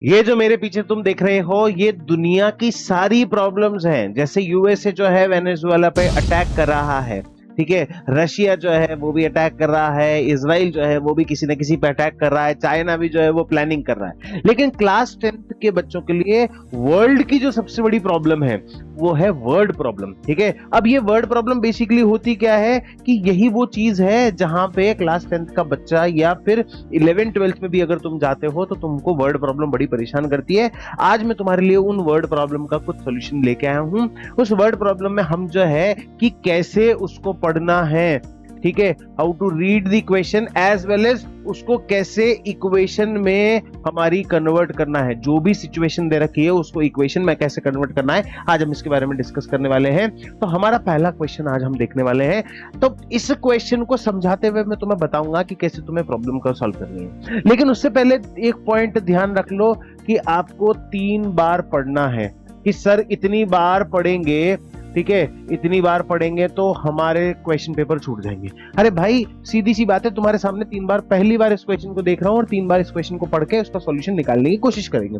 ये जो मेरे पीछे तुम देख रहे हो, ये दुनिया की सारी प्रॉब्लम्स हैं। जैसे यूएसए जो है वेनेजुएला पे अटैक कर रहा है, ठीक है, रशिया जो है वो भी अटैक कर रहा है, इजराइल जो है वो भी किसी न किसी पे अटैक कर रहा है, चाइना भी जो है वो प्लानिंग कर रहा है। लेकिन क्लास 10th के बच्चों के लिए वर्ल्ड की जो सबसे बड़ी प्रॉब्लम है वो है वर्ड प्रॉब्लम, ठीक है। अब ये वर्ड प्रॉब्लम बेसिकली होती क्या है कि यही वो चीज है जहां पे क्लास 10th का बच्चा या फिर 11th 12th में भी अगर तुम जाते हो तो तुमको वर्ड प्रॉब्लम बड़ी परेशान करती है। आज मैं तुम्हारे लिए उन वर्ड प्रॉब्लम का कुछ सोल्यूशन लेके आया हूं। उस वर्ड प्रॉब्लम में हम जो है कि कैसे उसको पढ़ना है, ठीक है, how to read the equation as well as उसको कैसे इक्वेशन में हमारी कन्वर्ट करना है। जो भी सिचुएशन दे रखी है उसको इक्वेशन में कैसे कन्वर्ट करना है, आज हम इसके बारे में डिस्कस करने वाले हैं। तो हमारा पहला क्वेश्चन आज हम देखने वाले हैं। तो इस क्वेश्चन को समझाते हुए मैं तुम्हें बताऊंगा कि कैसे तुम्हें प्रॉब्लम को सॉल्व करनी है। लेकिन उससे पहले एक पॉइंट ध्यान रख लो कि आपको 3 बार पढ़ना है। कि सर इतनी बार पढ़ेंगे, ठीक है, इतनी बार पढ़ेंगे तो हमारे क्वेश्चन पेपर छूट जाएंगे। अरे भाई सीधी सी बात है, तुम्हारे सामने 3 बार, पहली बार इस क्वेश्चन को देख रहा हूं और 3 बार इस क्वेश्चन को पढ़ के उसका सॉल्यूशन निकालने की कोशिश करेंगे।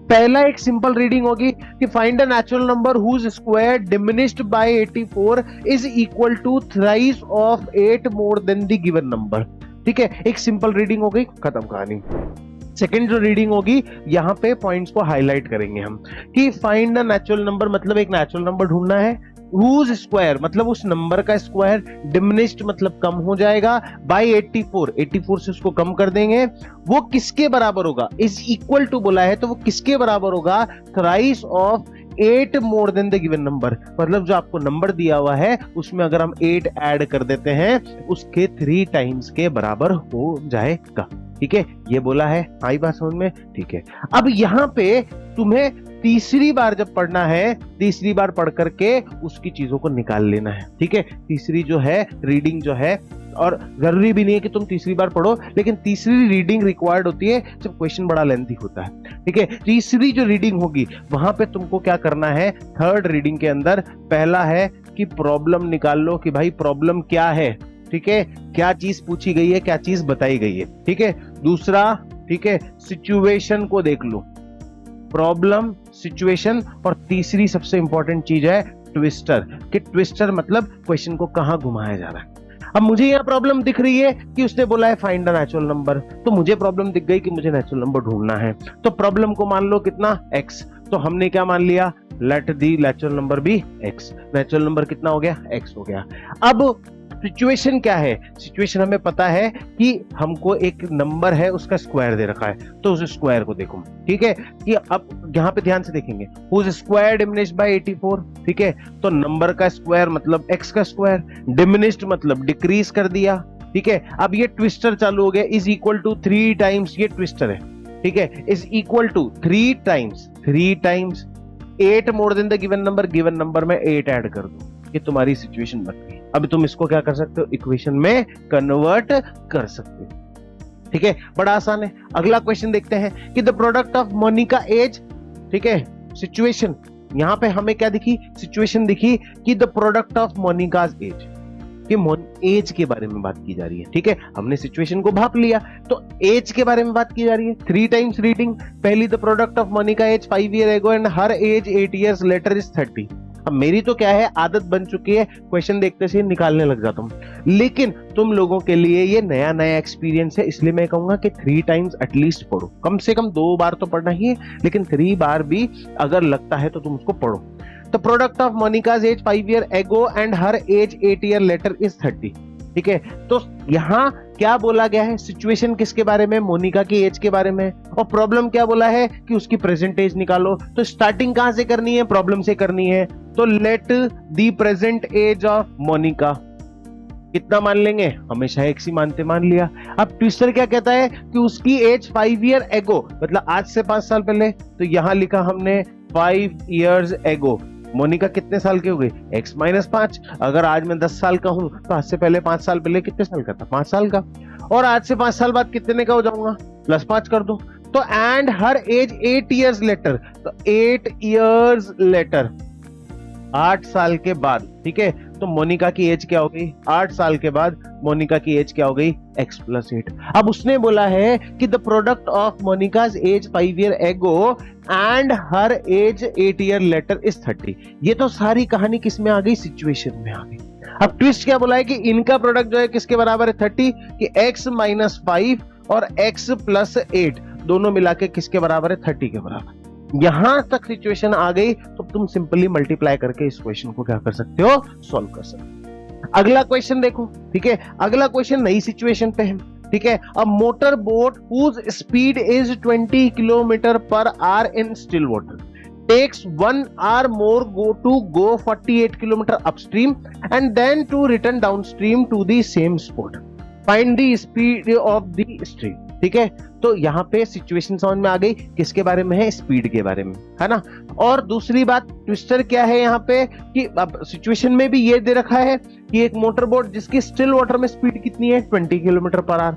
पहला एक सिंपल रीडिंग होगी कि find a natural number whose square diminished by 84 is equal to thrice of 8 more than the given number. ठीक है, एक सिंपल रीडिंग हो गई, खत्म कहानी। सेकेंड जो रीडिंग होगी, यहां पे पॉइंट्स को हाईलाइट करेंगे हम कि फाइंड अ नेचुरल नंबर, मतलब एक नेचुरल नंबर ढूंढना है। हुज स्क्वायर मतलब उस नंबर का स्क्वायर, डिमिनिश्ड मतलब कम हो जाएगा, बाय 84 से उसको कम कर देंगे, वो किसके बराबर होगा, इज इक्वल टू बोला है तो वो किसके बराबर होगा, thrice of 8 more than the given number. मतलब जो आपको नंबर दिया हुआ है उसमें अगर हम 8 ऐड कर देते हैं उसके 3 टाइम्स के बराबर हो जाएगा। ठीक है, ये बोला है, आई बात समझ में? ठीक है, अब यहां पे तुम्हें तीसरी बार जब पढ़ना है, तीसरी बार पढ़ करके उसकी चीजों को निकाल लेना है। ठीक है, तीसरी जो है रीडिंग जो है, और जरूरी भी नहीं है कि तुम तीसरी बार पढ़ो, लेकिन तीसरी रीडिंग रिक्वायर्ड होती है जब क्वेश्चन बड़ा लेंथी होता है। ठीक है, तीसरी जो रीडिंग होगी वहां पे तुमको क्या करना है, थर्ड रीडिंग के अंदर पहला है कि प्रॉब्लम निकाल लो कि भाई प्रॉब्लम क्या है। ठीक है, क्या चीज पूछी गई है, क्या चीज बताई गई है। ठीक है, दूसरा, ठीक है, सिचुएशन को देख लो, प्रॉब्लम, सिचुएशन, और तीसरी सबसे इंपॉर्टेंट चीज है ट्विस्टर, कि ट्विस्टर मतलब क्वेश्चन को कहां घुमाया जा रहा है। अब मुझे यहां प्रॉब्लम दिख रही है कि उसने बोला है फाइंड द नेचुरल नंबर, तो मुझे प्रॉब्लम दिख गई कि मुझे नेचुरल नंबर ढूंढना है। तो प्रॉब्लम को मान लो कितना, x, तो हमने क्या मान लिया, लेट दी नेचुरल नंबर भी x, नेचुरल नंबर कितना हो गया, x हो गया। अब सिचुएशन क्या है, सिचुएशन हमें पता है कि हमको एक नंबर है उसका स्क्वायर दे रखा है, तो उस स्क्वायर को देखो। ठीक है, कि अब यहां पे ध्यान से देखेंगे, हुज स्क्वायर डिमिनिश्ड बाय 84। ठीक है, तो नंबर का स्क्वायर मतलब x का स्क्वायर, डिमिनिश्ड मतलब डिक्रीज कर दिया। ठीक है, अब ये ट्विस्टर चालू हो गया, इज इक्वल टू 3 टाइम्स, ये ट्विस्टर है। ठीक है, is equal to 3 times 8 more than the given number, given number में 8 ऐड कर दो, ये तुम्हारी सिचुएशन बन गई। अब तुम इसको क्या कर सकते हो, इक्वेशन में कन्वर्ट कर सकते हो। ठीक है, बड़ा आसान है। अगला क्वेश्चन देखते हैं कि the product of Monica age, ठीक है, सिचुएशन, यहां पे हमें क्या दिखी, सिचुएशन दिखी कि the product of Monica's age, कि एज के बारे में बात की जा रही है। ठीक है, हमने सिचुएशन को भाप लिया तो एज के बारे में बात की जा रही है। 3 टाइम्स रीडिंग, पहली the product of Monica age 5 year ago and her age 8 years later is 30। अब मेरी तो क्या है, आदत बन चुकी है, क्वेश्चन देखते से निकालने लग जाता हूं, लेकिन तुम लोगों के लिए ये नया नया एक्सपीरियंस है, इसलिए मैं कहूंगा कि 3 टाइम्स एटलीस्ट पढ़ो, कम से कम 2 बार तो पढ़ना ही है, लेकिन 3 बार भी अगर लगता है तो तुम उसको पढ़ो। The product of Monica's age 5 year ago and her age 8 year later is 30। ठीक है, तो यहां क्या बोला गया है, सिचुएशन किसके बारे में, मोनिका की एज के बारे में, और प्रॉब्लम क्या बोला है कि उसकी प्रेजेंट एज निकालो। तो स्टार्टिंग कहां से करनी है, प्रॉब्लम से करनी है, तो let the present age of Monica, कितना मान लेंगे, हमेशा एक सी मानते, मान लिया। अब ट्विस्टर क्या कहता है कि उसकी एज 5 ईयर एगो, मतलब आज से 5 साल पहले, तो यहां लिखा हमने 5 इयर्स एगो। मोनिका कितने साल की हो गई, x माइनस 5। अगर आज मैं 10 साल का हूं तो आज से पहले 5 साल पहले कितने साल का था, 5 साल का, और आज से 5 साल बाद कितने का हो जाऊंगा, +5 कर दो। तो and her age 8 years later, तो 8 इयर्स लेटर, 8 साल के बाद। ठीक है, तो मोनिका की एज क्या हो गई, 8 साल के बाद मोनिका की एज क्या हो गई, x + 8। अब उसने बोला है कि the product of Monica's age 5 year ago and her age 8 year later is 30। ये तो सारी कहानी किस में आ गई, सिचुएशन में आ गई। अब ट्विस्ट क्या बोला है कि इनका प्रोडक्ट जो है किसके बराबर है, 30, कि x - 5 और x + 8 दोनों मिला के किसके बराबर है, 30 के बराबर। यहां तक सिचुएशन आ गई तो तुम सिंपली मल्टीप्लाई करके इस क्वेश्चन को क्या कर सकते हो, सॉल्व कर सकते हो। अगला क्वेश्चन देखो, ठीक है, अगला क्वेश्चन नई सिचुएशन पे है, ठीक है। A motor boat whose speed is 20 km/h in still water takes 1 hour more to go 48 km upstream and then to return downstream to the same spot. Find the speed of the stream. ठीक है, तो यहाँ पे situation समझ में आ गई, किसके बारे में है, स्पीड के बारे में, है ना। और दूसरी बात ट्विस्टर क्या है यहाँ पे कि अब सिचुएशन में भी ये दे रखा है कि एक मोटर बोट जिसकी स्टिल वाटर में स्पीड कितनी है, 20 km/h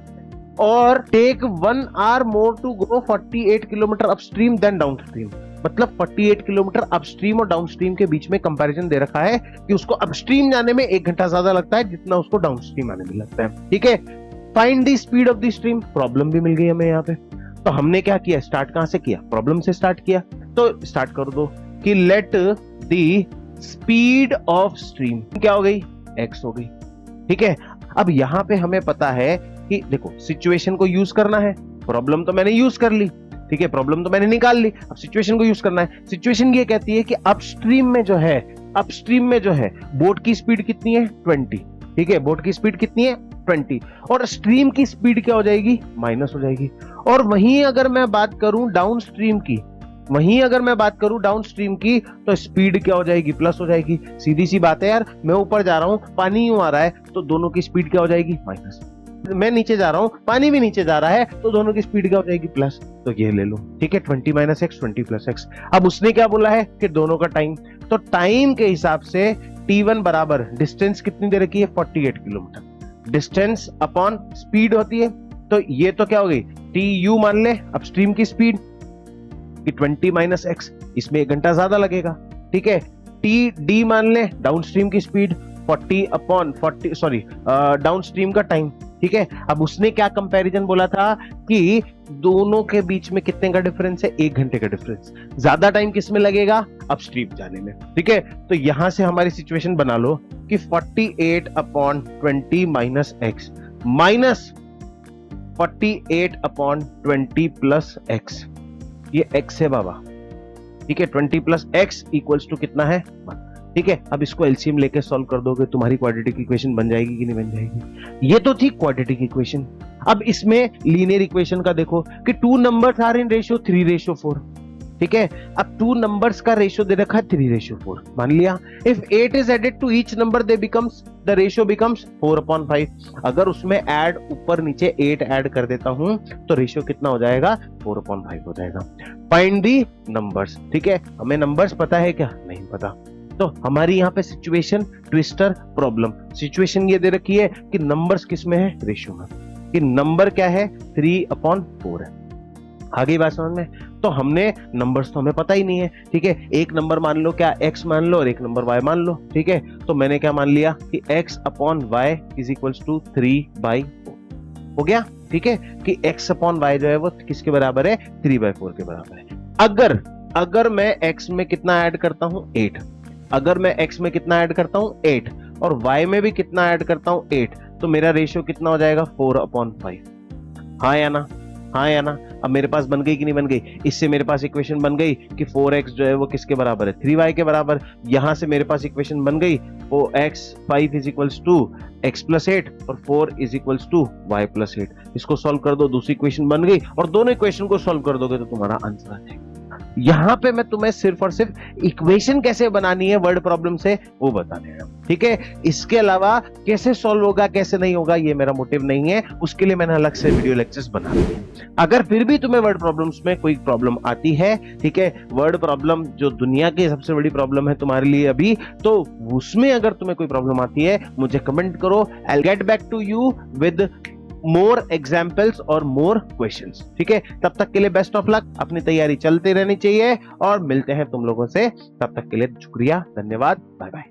और take 1 hour more to go 48 km upstream then downstream. मतलब 48 किलोमीटर अपस्ट्रीम और डाउनस्ट्रीम के बीच में कंपैरिजन दे रखा है कि उसको अपस्ट्रीम जाने में 1 घंटा ज्यादा लगता है जितना उसको डाउनस्ट्रीम आने में लगता है, ठीक है। Find the speed of the stream, problem भी मिल गई हमें यहाँ पे। तो हमने क्या किया, स्टार्ट कहां से किया, प्रॉब्लम से स्टार्ट किया। तो स्टार्ट कर दो कि let the speed of stream क्या हो गई, x हो गई, ठीक है। अब यहां पे हमें पता है कि देखो सिचुएशन को यूज करना है, प्रॉब्लम तो मैंने यूज कर ली, ठीक है, प्रॉब्लम तो मैंने निकाल ली, अब सिचुएशन को यूज करना है। सिचुएशन ये कहती है कि अपस्ट्रीम में जो है बोट की स्पीड कितनी है, 20, ठीक है, बोट की स्पीड कितनी है, 20, और स्ट्रीम की स्पीड क्या हो जाएगी, माइनस हो जाएगी। और वहीं अगर मैं बात करूं डाउनस्ट्रीम की, तो स्पीड क्या हो जाएगी, प्लस हो जाएगी। सीधी सी बात है यार, मैं ऊपर जा रहा हूं, पानी यूं आ रहा है, तो दोनों की स्पीड क्या हो जाएगी, माइनस। मैं नीचे जा रहा हूं, पानी भी नीचे जा रहा है, तो दोनों की स्पीड क्या हो जाएगी, प्लस। तो ये ले लो, ठीक है, 20 - x 20 + x। अब उसने क्या बोला है कि दोनों का टाइम, तो टाइम के हिसाब से t1 बराबर डिस्टेंस कितनी दे रखी है, 48 किलोमीटर, डिस्टेंस अपॉन स्पीड होती है। तो ये तो क्या हो गई, tu मान ले अपस्ट्रीम की स्पीड कि 20 - x, इसमें 1 घंटा ज्यादा लगेगा, ठीक है। td मान ले डाउनस्ट्रीम की स्पीड, 40/40 डाउनस्ट्रीम का टाइम, ठीक है। अब उसने क्या कंपैरिजन बोला था कि दोनों के बीच में कितने का डिफरेंस है, 1 घंटे का डिफरेंस। ज्यादा टाइम किस में लगेगा, अपस्ट्रीम जाने में, ठीक है। तो यहां से हमारी सिचुएशन बना लो कि 48/20 - x माइनस 48/20 + x, ये x है बाबा, ठीक है। 20 + x इक्वल्स टू कितना है, 1, ठीक है। अब इसको एलसीएम लेके सॉल्व कर दोगे, तुम्हारी क्वाड्रेटिक इक्वेशन बन जाएगी कि नहीं बन जाएगी। ये तो थी क्वाड्रेटिक इक्वेशन। अब इसमें लीनियर इक्वेशन का देखो कि 2 नंबर्स आर इन रेशियो 3:4, ठीक है। अब 2 नंबर्स का रेशियो दे रखा है 3:4, मान लिया। If 8 is added to each number the ratio becomes 4/5। अगर उसमें ऐड ऊपर नीचे 8 ऐड कर देता हूं तो रेशियो कितना हो जाएगा, 4/5 हो जाएगा। फाइंड दी नंबर्स, ठीक है। हमें नंबर्स पता है क्या, नहीं पता। तो हमारी यहाँ पे सिचुएशन, ट्विस्टर, प्रॉब्लम। सिचुएशन ये दे रखी है कि नंबर्स किस में है, रेशियो में, कि नंबर क्या है, 3/4 है। आगे बात समझ में। तो हमने नंबर्स तो हमें पता ही नहीं है, ठीक है। एक नंबर मान लो क्या, x मान लो, और एक नंबर y मान लो, ठीक है। तो मैंने क्या मान लिया कि x/y = 3/4 हो गया, ठीक है, कि x/y जो है वो किसके बराबर है, 3/4 के बराबर है। अगर मैं x में कितना ऐड करता हूं, 8, अगर मैं x में कितना ऐड करता हूं, 8, और y में भी कितना ऐड करता हूं, 8, तो मेरा रेशियो कितना हो जाएगा, 4/5। हाँ या ना, हाँ या ना। अब मेरे पास बन गई कि नहीं बन गई, इससे मेरे पास इक्वेशन बन गई कि 4x जो है वो किसके बराबर है, 3y के बराबर। यहां से मेरे पास इक्वेशन बन गई, 5 = x + 8 और 4 = y + 8। इसको सॉल्व कर दो, दूसरी इक्वेशन बन गई, और दोनों इक्वेशन को सॉल्व कर दोगे तो तुम्हारा आंसर आ जाएगा। यहां पे मैं तुम्हें सिर्फ और सिर्फ इक्वेशन कैसे बनानी है वर्ड प्रॉब्लम से वो बता दे रहा हूं, ठीक है। इसके अलावा कैसे सॉल्व होगा कैसे नहीं होगा ये मेरा मोटिव नहीं है, उसके लिए मैंने अलग से वीडियो लेक्चर्स बना दिए हैं। अगर फिर भी तुम्हें वर्ड प्रॉब्लम्स में कोई प्रॉब्लम आती है, ठीक है, वर्ड प्रॉब्लम जो दुनिया की सबसे बड़ी प्रॉब्लम है तुम्हारे लिए अभी, तो उसमें अगर तुम्हें कोई प्रॉब्लम आती है मुझे कमेंट करो, I will get back to you with more examples और मोर क्वेश्चंस, ठीक है। तब तक के लिए बेस्ट ऑफ लक, अपनी तैयारी चलती रहनी चाहिए, और मिलते हैं तुम लोगों से, तब तक के लिए शुक्रिया, धन्यवाद, बाय बाय।